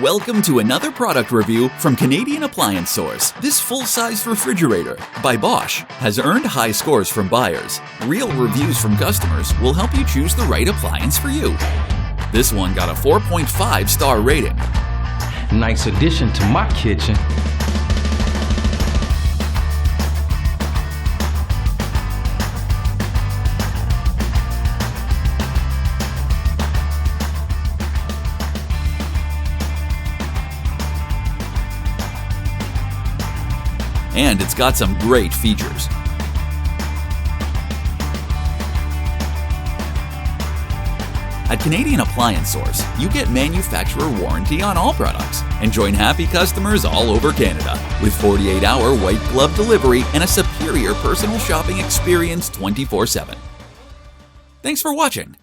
Welcome to another product review from Canadian Appliance Source. This full-size refrigerator by Bosch has earned high scores from buyers. Real reviews from customers will help you choose the right appliance for you. This one got a 4.5-star rating. Nice addition to my kitchen. And it's got some great features. At Canadian Appliance Source, you get manufacturer warranty on all products and join happy customers all over Canada with 48-hour white glove delivery and a superior personal shopping experience 24/7. Thanks for watching.